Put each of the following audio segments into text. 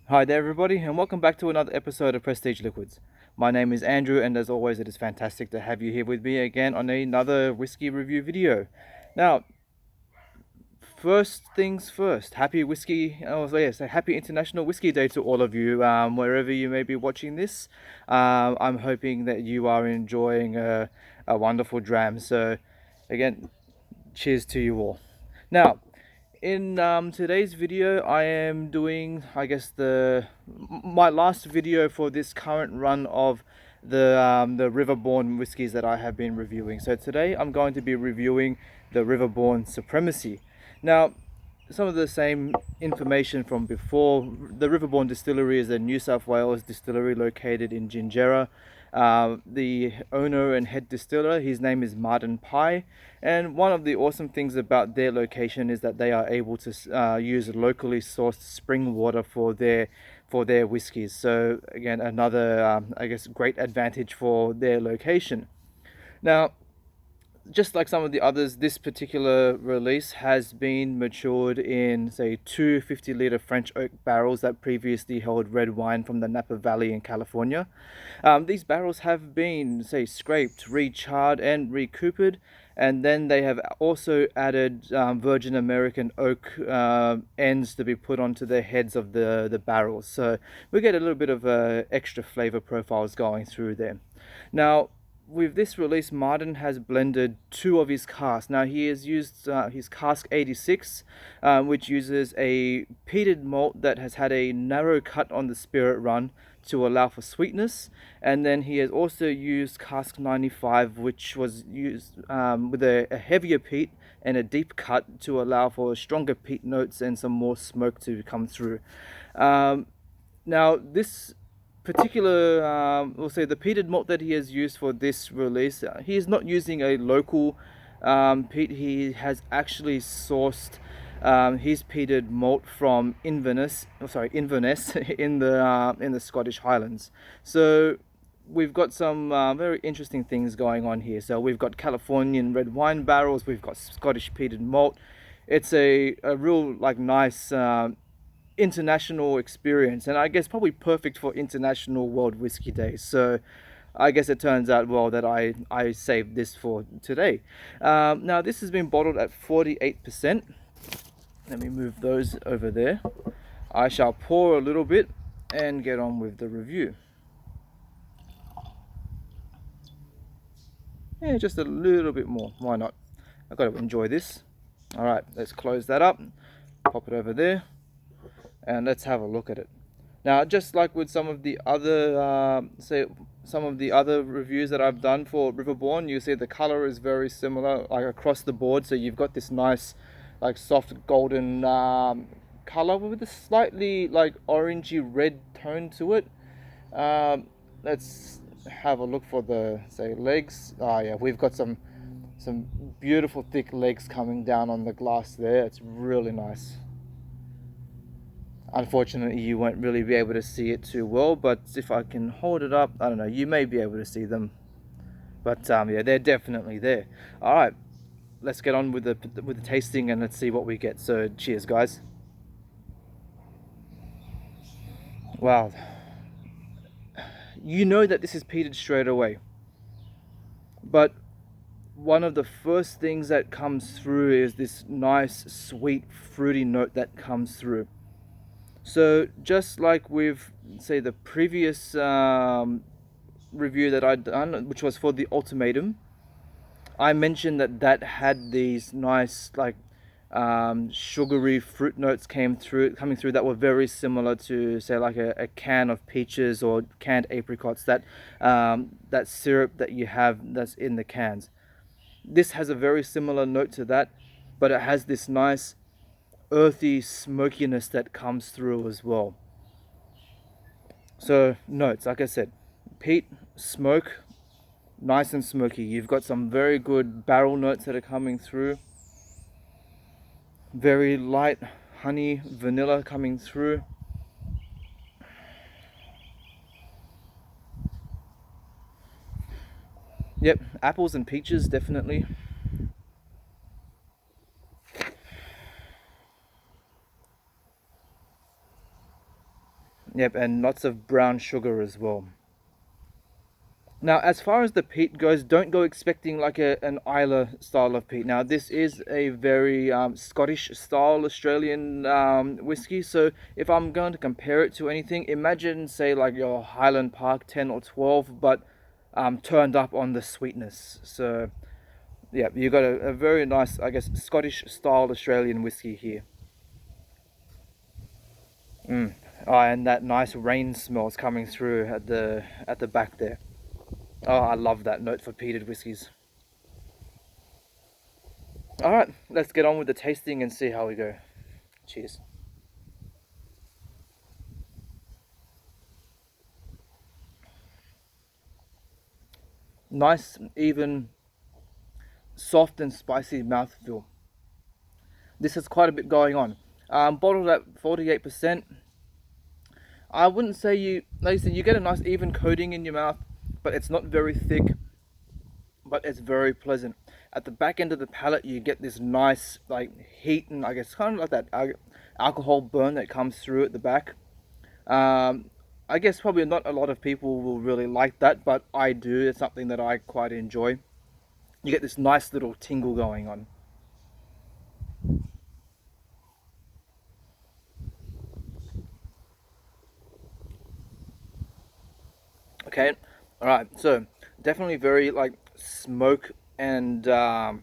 Hi there everybody, and welcome back to another episode of Prestige Liquids. My name is Andrew, and as always it is fantastic to have you here with me again on another whiskey review video. Now, first things first, happy whiskey, happy International Whiskey Day to all of you, wherever you may be watching this. I'm hoping that you are enjoying a wonderful dram, so again, cheers to you all. Now, in today's video, I am doing, I guess, my last video for this current run of the Riverbourne whiskies that I have been reviewing. So today I'm going to be reviewing the Riverbourne Supremacy. Now, some of the same information from before. The Riverbourne Distillery is a New South Wales distillery located in Gingera. The owner and head distiller, his name is Martin Pye, and one of the awesome things about their location is that they are able to use locally sourced spring water for their whiskies. So again, another I guess great advantage for their location. Now, just like some of the others, this particular release has been matured in, say, two 50-litre French oak barrels that previously held red wine from the Napa Valley in California. These barrels have been, say, scraped, recharred, and recoopered, and then they have also added Virgin American oak ends to be put onto the heads of the barrels. So we get a little bit of extra flavor profiles going through there. Now, with this release, Martin has blended two of his casks. Now he has used his cask 86, which uses a peated malt that has had a narrow cut on the spirit run to allow for sweetness, and then he has also used cask 95, which was used with a heavier peat and a deep cut to allow for stronger peat notes and some more smoke to come through. Now this particular, we'll say the peated malt that he has used for this release, he is not using a local peat. He has actually sourced his peated malt from Inverness in the Scottish Highlands. So we've got some very interesting things going on here. So we've got Californian red wine barrels, we've got Scottish peated malt. It's a real nice international experience, and I guess probably perfect for International World Whiskey Day. So I guess it turns out well that I saved this for today. Now this has been bottled at 48%. Let me move those over there. I shall pour a little bit and get on with the review. Yeah, just a little bit more, why not? I've got to enjoy this. All right, let's close that up, pop it over there, and let's have a look at it. Now, just like with some of the other reviews that I've done for Riverbourne, you see the color is very similar, like across the board. So you've got this nice, soft golden color with a slightly orangey red tone to it. Let's have a look for the legs. Yeah, we've got some beautiful thick legs coming down on the glass there. It's really nice. Unfortunately, you won't really be able to see it too well, but if I can hold it up, I don't know, you may be able to see them. But yeah, they're definitely there. All right, let's get on with the tasting and let's see what we get. So cheers, guys. Wow. You know that this is peated straight away. But one of the first things that comes through is this nice, sweet, fruity note that comes through. So just like with, say, the previous review that I'd done, which was for the Ultimatum, I mentioned that had these nice sugary fruit notes coming through that were very similar to, say, like a can of peaches or canned apricots, that syrup that you have that's in the cans. This has a very similar note to that, but it has this nice earthy smokiness that comes through as well. So notes, like I said, peat, smoke, nice and smoky. You've got some very good barrel notes that are coming through. Very light honey, vanilla coming through. Yep, apples and peaches, definitely. Yep, and lots of brown sugar as well. Now, as far as the peat goes, don't go expecting like an Islay style of peat. Now, this is a very Scottish style Australian whiskey. So, if I'm going to compare it to anything, imagine, say, like your Highland Park 10 or 12, but turned up on the sweetness. So, yeah, you got a very nice, I guess, Scottish style Australian whiskey here. Oh, and that nice rain smell is coming through at the back there. Oh, I love that note for peated whiskies. All right, let's get on with the tasting and see how we go. Cheers. Nice, even, soft and spicy mouthfeel. This has quite a bit going on. Bottled at 48%. I wouldn't say like you said, you get a nice even coating in your mouth, but it's not very thick, but it's very pleasant. At the back end of the palate, you get this nice like heat and I guess kind of like that alcohol burn that comes through at the back. I guess probably not a lot of people will really like that, but I do. It's something that I quite enjoy. You get this nice little tingle going on. Okay, all right. So definitely very like smoke and barrel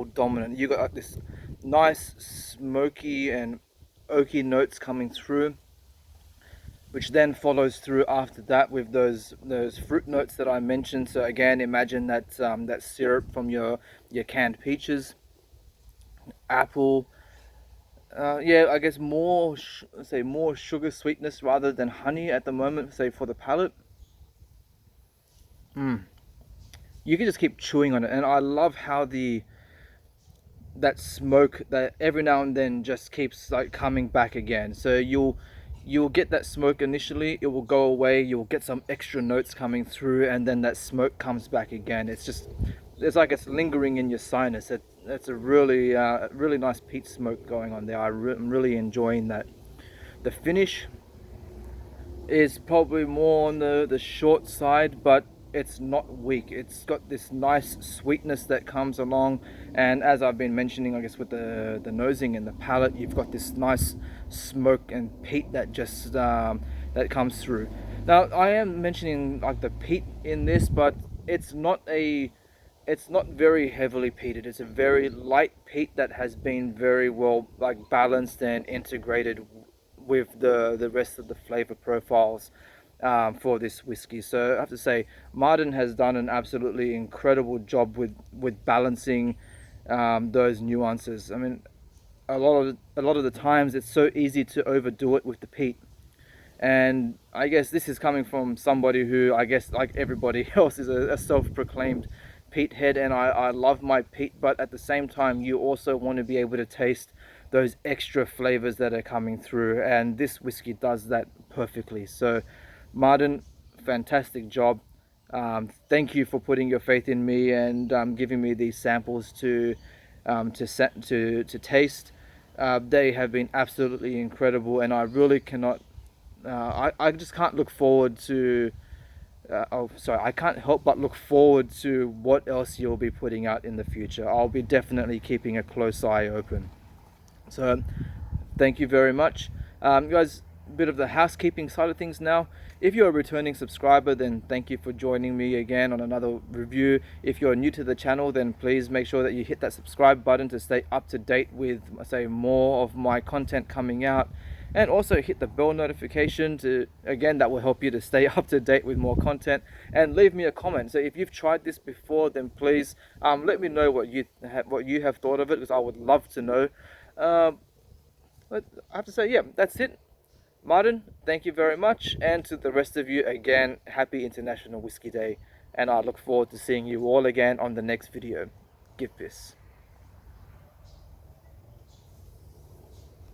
dominant. You got like, this nice smoky and oaky notes coming through, which then follows through after that with those fruit notes that I mentioned. So again, imagine that syrup from your canned peaches, apple. Yeah, I guess more say more sugar sweetness rather than honey at the moment. Say for the palate, you can just keep chewing on it, and I love how that smoke that every now and then just keeps like coming back again. So you'll get that smoke initially, it will go away, you'll get some extra notes coming through, and then that smoke comes back again. It's like it's lingering in your sinus. It's a really nice peat smoke going on there. I'm really enjoying that. The finish is probably more on the short side, but it's not weak. It's got this nice sweetness that comes along, and as I've been mentioning, I guess with the nosing and the palate, you've got this nice smoke and peat that just that comes through. Now, I am mentioning like the peat in this, but it's not a it's not very heavily peated. It's a very light peat that has been very well like balanced and integrated with the rest of the flavor profiles for this whiskey. So I have to say, Martin has done an absolutely incredible job with balancing those nuances. I mean, a lot of the times it's so easy to overdo it with the peat. And I guess this is coming from somebody who, I guess, like everybody else, is a self-proclaimed peat head, and I love my peat, but at the same time, you also want to be able to taste those extra flavors that are coming through, and this whiskey does that perfectly. So, Martin, fantastic job. Thank you for putting your faith in me and giving me these samples to taste. They have been absolutely incredible, and I really cannot. I just can't look forward to. I can't help but look forward to what else you'll be putting out in the future. I'll be definitely keeping a close eye open. So, thank you very much, guys. A bit of the housekeeping side of things now. If you're a returning subscriber, then thank you for joining me again on another review. If you're new to the channel, then please make sure that you hit that subscribe button to stay up to date with, say, more of my content coming out. And also hit the bell notification that will help you to stay up to date with more content. And leave me a comment. So if you've tried this before, then please let me know what you have thought of it, because I would love to know. But I have to say, yeah, that's it. Martin, thank you very much, and to the rest of you, again, happy International Whiskey Day, and I look forward to seeing you all again on the next video. KIPPIS.